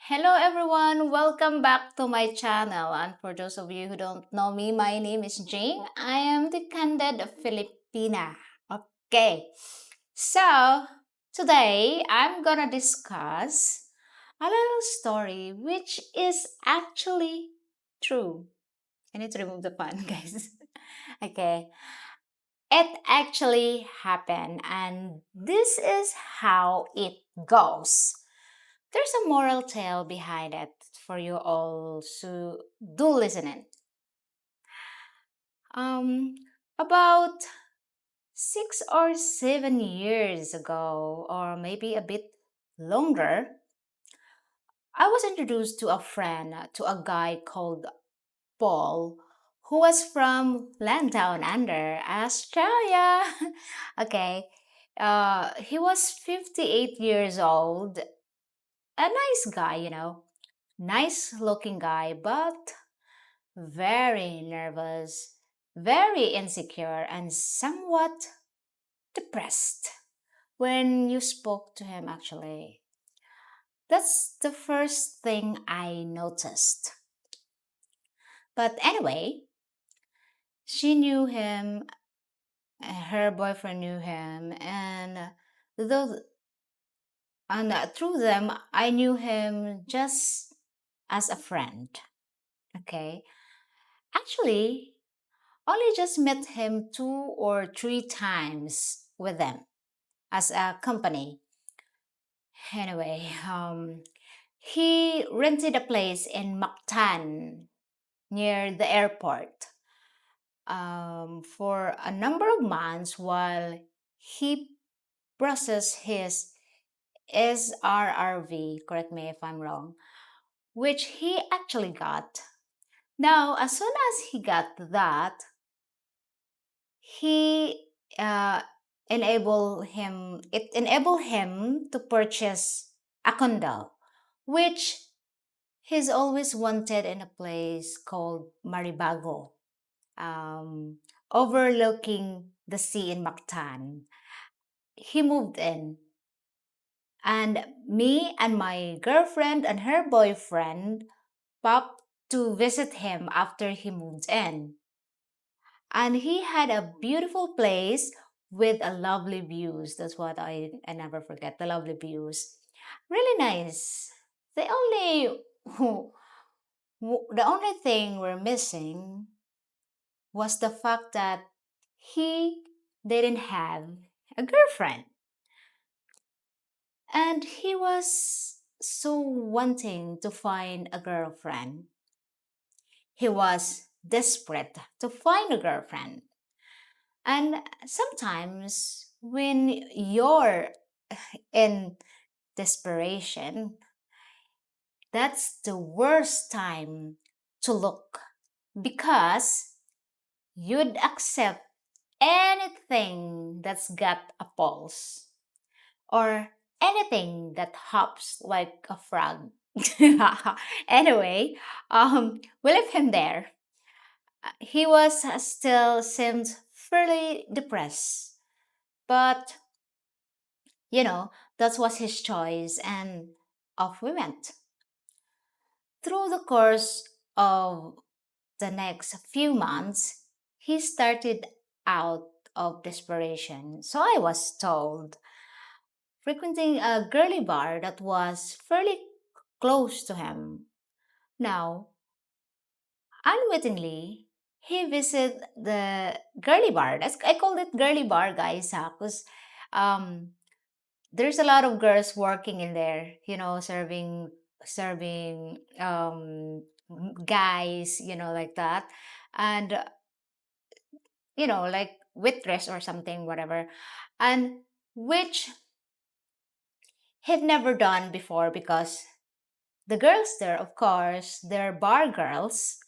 Hello everyone, welcome back to my channel. And for those of you who don't know me, my name is Jane. I am the Candid Filipina. Okay, so today I'm gonna discuss a little story which is actually true. I need to remove the fun, guys. Okay, it actually happened, and this is how it goes. There's a moral tale behind it for you all to do listening. Um, about 6 or 7 years ago, or maybe a bit longer, I was introduced to a friend, to a guy called Paul, who was from land down under, Australia. Okay, he was 58 years old, a nice guy, nice looking guy, but very nervous, very insecure, and somewhat depressed when you spoke to him, actually. That's the first thing I noticed. But anyway, she knew him, her boyfriend knew him, and though through them, I knew him just as a friend. Okay, actually, only just met him 2 or 3 times with them as a company. Anyway, he rented a place in Mactan near the airport for a number of months while he processed his SRRV, correct me if I'm wrong, which he actually got. Now, as soon as he got that, he uh, enabled him to purchase a condo, which he's always wanted in a place called Maribago, um, overlooking the sea in Mactan. He moved in, and me and my girlfriend and her boyfriend popped to visit him after he moved in. And he had a beautiful place with a lovely views. That's what I never forget, the lovely views. Really nice. The only the only thing we're missing was the fact that he didn't have a girlfriend. And he was so wanting to find a girlfriend. He was desperate to find a girlfriend. And sometimes when you're in desperation, that's the worst time to look because you'd accept anything that's got a pulse or anything that hops like a frog. Anyway, we left him there. He was still seemed fairly depressed, but you know, that was his choice, and off we went. Through the course of the next few months, he started out of desperation, so I was told, frequenting a girly bar that was fairly close to him. Now, unwittingly, he visited the girly bar. I called it girly bar, guys, because um, there's a lot of girls working in there, serving guys, like that, and like waitress or something, whatever, and which he'd never done before because the girls there, of course, they're bar girls.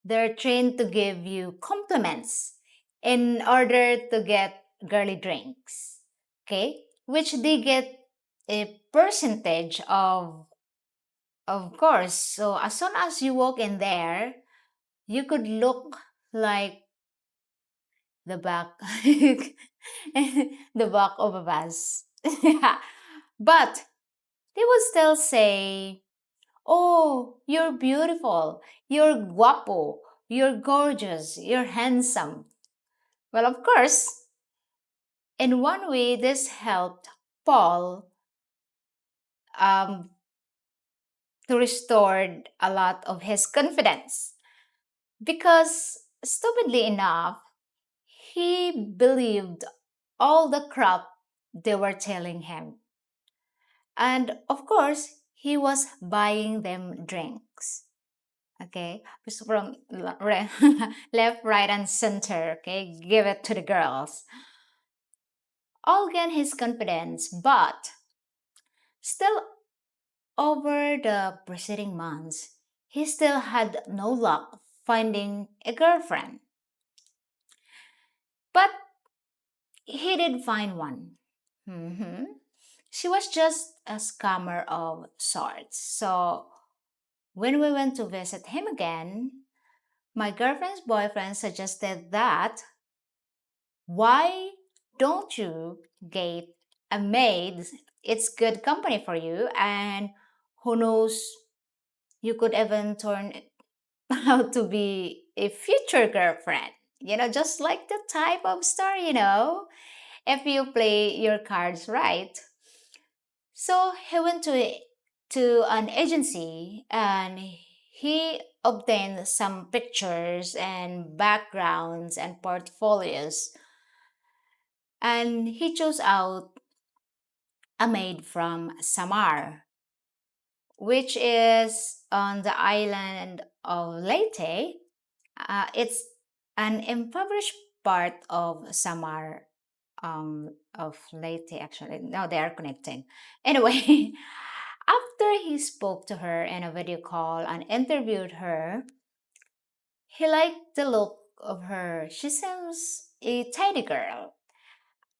They're trained to give you compliments in order to get girly drinks, okay? Which they get a percentage of course. So as soon as you walk in there, you could look like the back, the back of a bus. But they would still say, Oh, you're beautiful. You're guapo. You're gorgeous. You're handsome. Well, of course, in one way, this helped Paul um, to restore a lot of his confidence because, stupidly enough, he believed all the crap they were telling him. And of course, he was buying them drinks. Okay, just from left, right, and center. Okay, give it to the girls. All gain his confidence, but still, over the preceding months, he still had no luck finding a girlfriend. But he did find one. Mhm. She was just a scammer of sorts. So when we went to visit him again, my girlfriend's boyfriend suggested that why don't you get a maid? It's good company for you, and who knows, you could even turn out to be a future girlfriend. Just like the type of story, if you play your cards right. So he went to an agency and he obtained some pictures and backgrounds and portfolios, and he chose out a maid from Samar, which is on the island of Leyte. It's an impoverished part of Samar, of Leyte, actually. No, they are connecting. Anyway, after he spoke to her in a video call and interviewed her, he liked the look of her. She seems a tidy girl.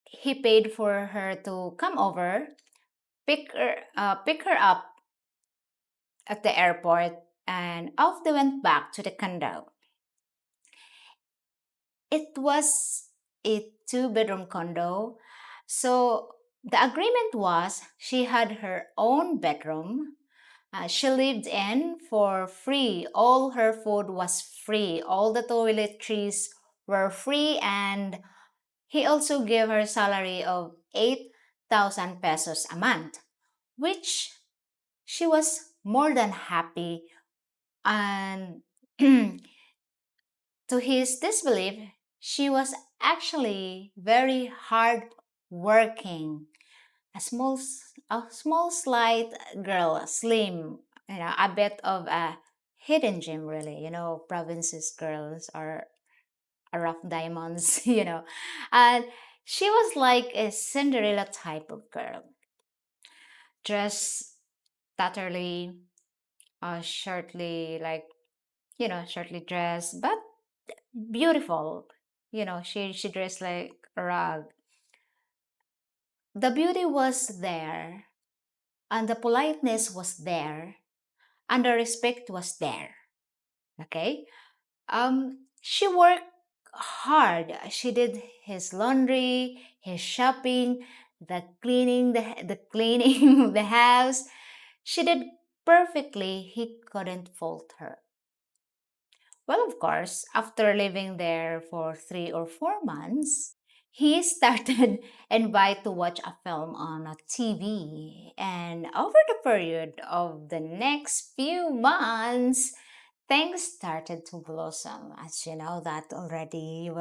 He paid for her to come over, pick her up at the airport, and off they went back to the condo. It was a two-bedroom condo. So the agreement was she had her own bedroom. She lived in for free. All her food was free. All the toiletries were free. And he also gave her salary of 8,000 pesos a month, which she was more than happy. And to his disbelief, she was actually very hard working. A small, slight girl, slim, a bit of a hidden gem, really. Provinces girls are a rough diamonds, And she was like a Cinderella type of girl, dressed tatterly, shortly, like, shortly dressed, but beautiful. She dressed like a rug. The beauty was there, and the politeness was there, and the respect was there. Okay? She worked hard. She did his laundry, his shopping, the cleaning of the house. She did perfectly. He couldn't fault her. Well, of course, after living there for 3 or 4 months, he started invited to watch a film on a TV. And over the period of the next few months, things started to blossom. As you know that already,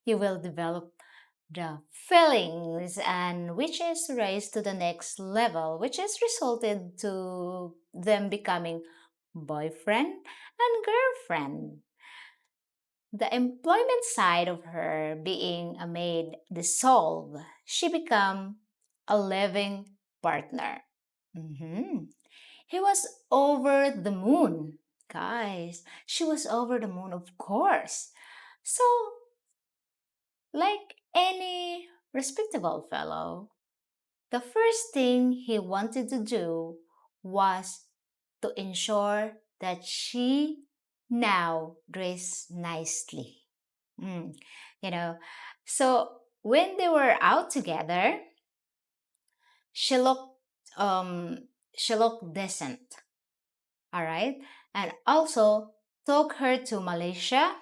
you will develop the feelings, and which is raised to the next level, which is resulted to them becoming boyfriend and girlfriend. The employment side of her being a maid dissolved. She became a living partner. Mhm. He was over the moon. Guys, she was over the moon, of course. So, like any respectable fellow, the first thing he wanted to do was to ensure that she now dressed nicely. Mm, you know, so when they were out together, she looked um she looked decent. all right? And also took her to Malaysia,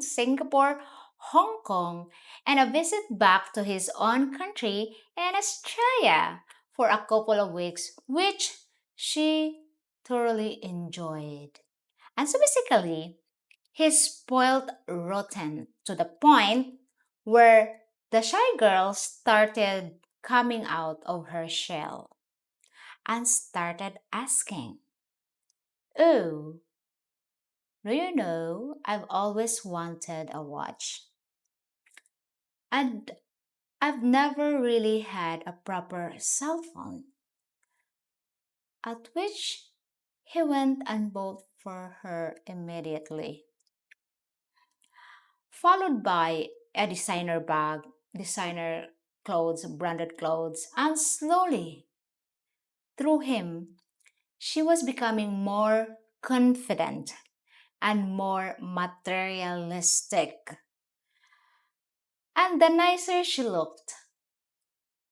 Singapore, Hong Kong, and a visit back to his own country and Australia for a couple of weeks, which she thoroughly enjoyed. And so basically, he's spoiled rotten to the point where the shy girl started coming out of her shell and started asking, "Oh, do you know I've always wanted a watch? And I've never really had a proper cell phone." At which he went and bought for her immediately, followed by a designer bag, designer clothes, branded clothes, and slowly, through him, she was becoming more confident and more materialistic. And the nicer she looked,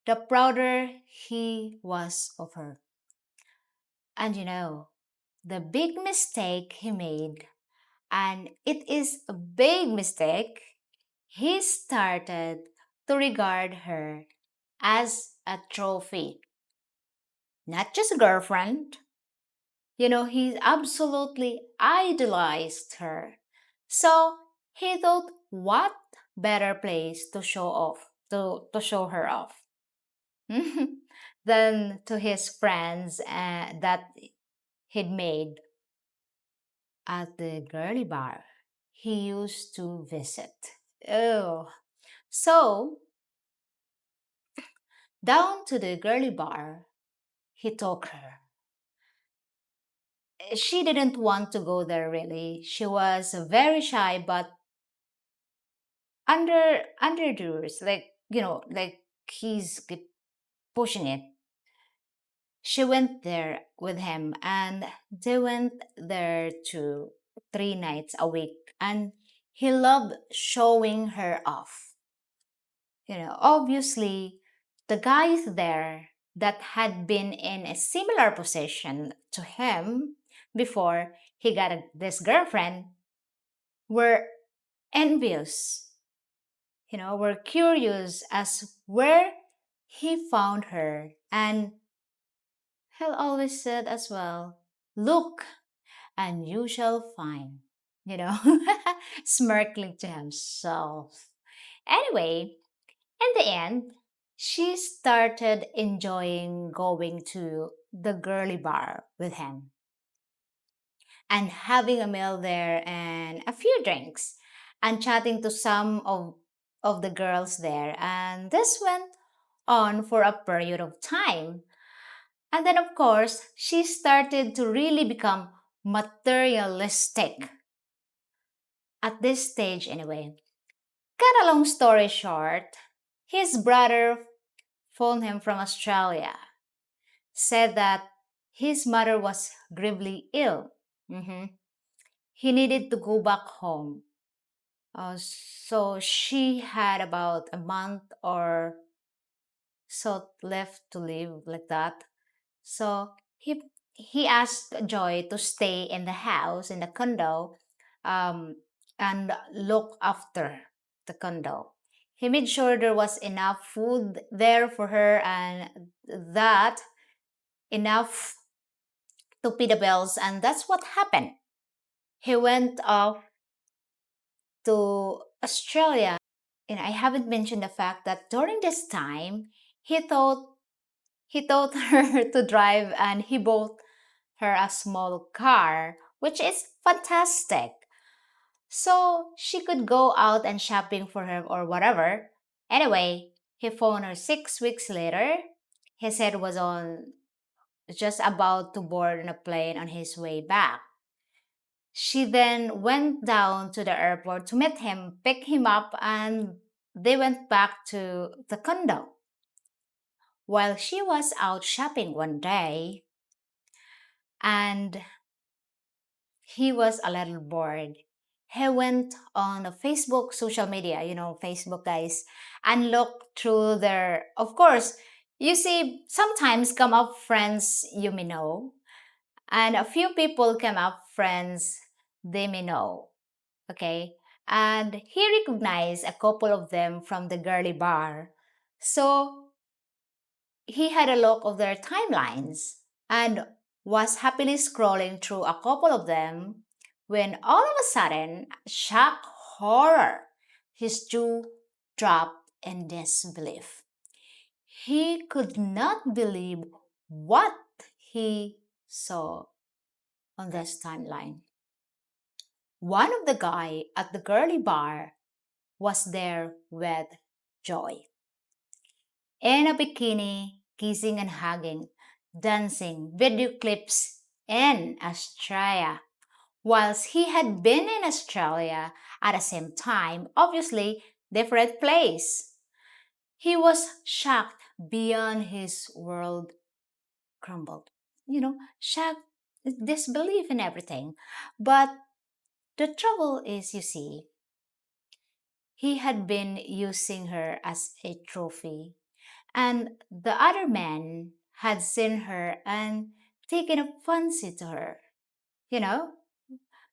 the prouder he was of her. And the big mistake he made, and it is a big mistake, he started to regard her as a trophy, not just a girlfriend. He absolutely idolized her. So he thought, what better place to show off, to show her off than to his friends that he'd made at the girly bar he used to visit. Oh, so down to the girly bar he took her. She didn't want to go there really. She was very shy, but under doors, like pushing it. She went there with him, and they went there to 3 nights a week, and he loved showing her off. Obviously, the guys there that had been in a similar position to him before he got this girlfriend were envious, were curious as where he found her. And he'll always said as well, "Look, and you shall find," you know, smirking to himself. Anyway, in the end, she started enjoying going to the girly bar with him and having a meal there and a few drinks and chatting to some of the girls there. And this went on for a period of time. And then, of course, she started to really become materialistic at this stage, anyway. Cut a long story short, his brother phoned him from Australia, said that his mother was gravely ill. Mhm. He needed to go back home. So she had about a month or so left to live, like that. So he asked Joy to stay in the house, in the condo, um, and look after the condo. He made sure there was enough food there for her and that enough to pay the bills, and that's what happened. He went off to Australia. And I haven't mentioned the fact that during this time, he thought he taught her to drive and he bought her a small car, which is fantastic. So she could go out and shopping for her or whatever. Anyway, he phoned her 6 weeks later. He said was on just about to board on a plane on his way back. She then went down to the airport to meet him, pick him up, and they went back to the condo. While she was out shopping one day, and he was a little bored, he went on a Facebook social media, Facebook guys, and looked through their, of course, you see, sometimes come up friends you may know, And a few people came up, friends they may know. Okay. And he recognized a couple of them from the girly bar. So he had a look of their timelines and was happily scrolling through a couple of them when all of a sudden, shock, horror, his jaw dropped in disbelief. He could not believe what he saw on this timeline. One of the guy at the girly bar was there with Joy. In a bikini, kissing and hugging, dancing, video clips in Australia. Whilst he had been in Australia at the same time, obviously different place. He was shocked beyond his world crumbled. Shocked, disbelief in everything. But the trouble is, you see, he had been using her as a trophy, and the other man had seen her and taken a fancy to her, you know?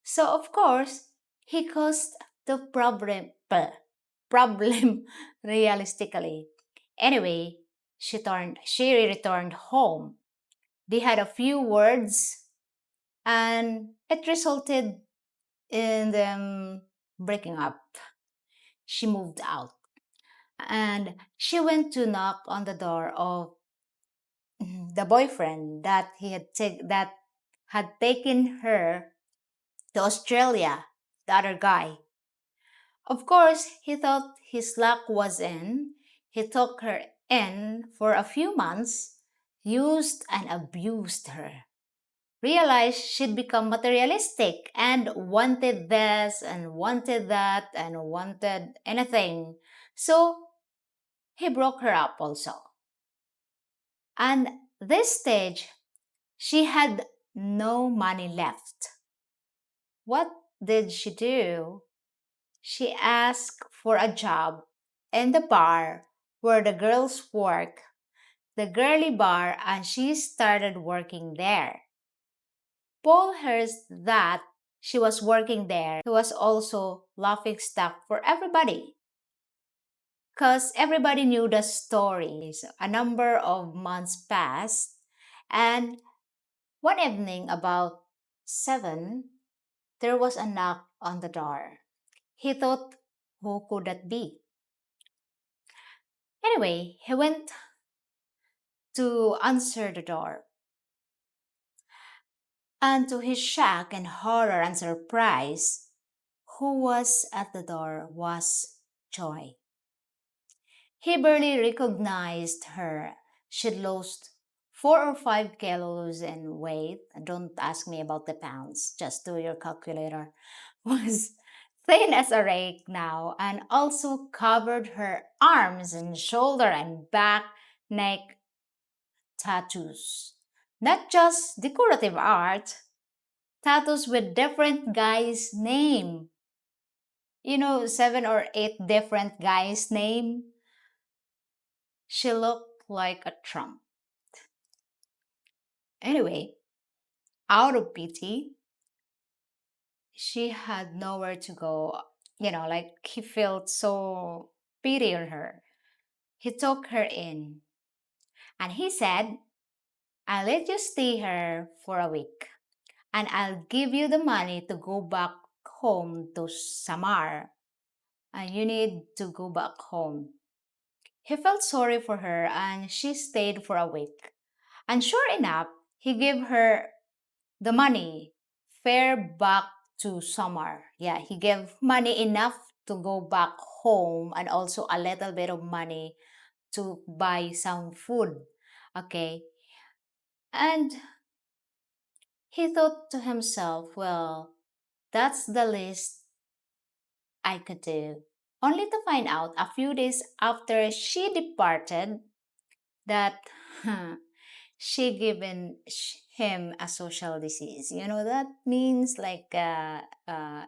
So, of course, he caused the problem realistically. Anyway, she returned home. They had a few words, and it resulted in them breaking up. She moved out and she went to knock on the door of the boyfriend that had taken her to Australia, the other guy. Of course, he thought his luck was in. He took her in for a few months, used and abused her. Realized she'd become materialistic and wanted this and wanted that and wanted anything. So he broke her up also. And this stage, she had no money left. What did she do? She asked for a job in the bar where the girls work, the girly bar, and she started working there. Paul heard that she was working there. He was also laughing stock for everybody because everybody knew the story. So a number of months passed, and one evening about 7, there was a knock on the door. He thought, who could that be? Anyway, he went to answer the door. And to his shock and horror and surprise, who was at the door was Joy. He barely recognized her. She'd lost 4 or 5 kilos in weight. Don't ask me about the pounds, just do your calculator. Was thin as a rake now and also covered her arms and shoulder and back, neck, tattoos. Not just decorative art, tattoos with different guys' name. 7 or 8 different guys' name. She looked like a Trump. Anyway, out of pity, she had nowhere to go. Like he felt so pity on her. He took her in and he said, I'll let you stay here for a week and I'll give you the money to go back home to Samar. And you need to go back home. He felt sorry for her and she stayed for a week. And sure enough, he gave her the money, fare back to Samar. Yeah, he gave money enough to go back home and also a little bit of money to buy some food. Okay. And he thought to himself, well, that's the least I could do. Only to find out a few days after she departed that she given him a social disease. That means like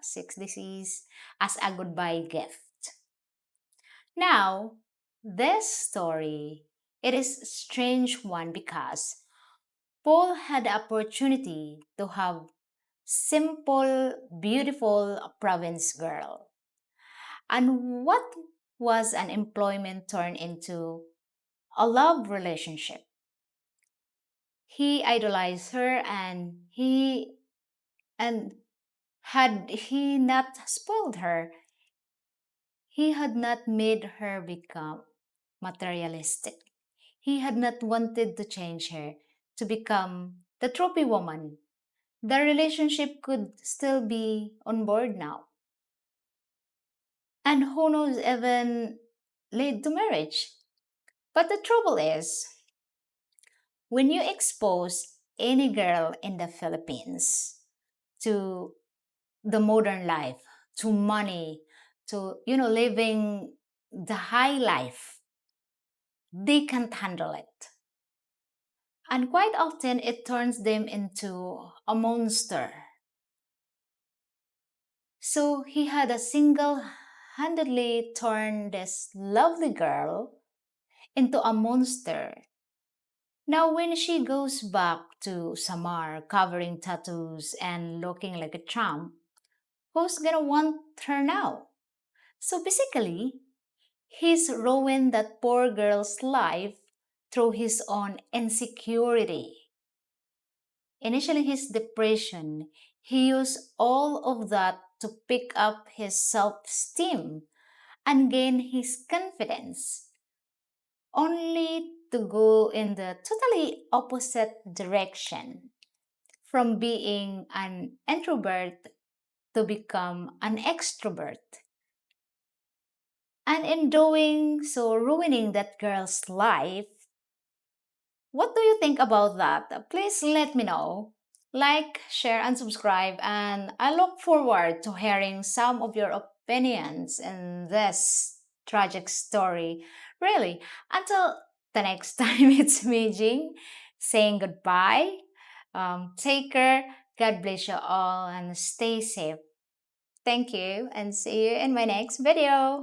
sick disease as a goodbye gift. Now, this story, it is a strange one because Paul had the opportunity to have simple, beautiful province girl. And what was an employment turned into a love relationship. He idolized her and had he not spoiled her, he had not made her become materialistic. He had not wanted to change her to become the trophy woman. The relationship could still be on board now. And who knows, even lead to marriage. But the trouble is, when you expose any girl in the Philippines to the modern life, to money, to living the high life, they can't handle it. And quite often it turns them into a monster. So he had a single handedly turned this lovely girl into a monster. Now, when she goes back to Samar covering tattoos and looking like a tramp, who's gonna want her now? So basically, he's ruined that poor girl's life through his own insecurity. Initially, his depression, he used all of that to pick up his self esteem and gain his confidence, only to go in the totally opposite direction from being an introvert to become an extrovert. And in doing so, ruining that girl's life, what do you think about that? Please let me know. Like, share, and subscribe, and I look forward to hearing some of your opinions in this tragic story. Really, until the next time, it's me, Jing, saying goodbye. Take care. God bless you all and stay safe. Thank you, and see you in my next video.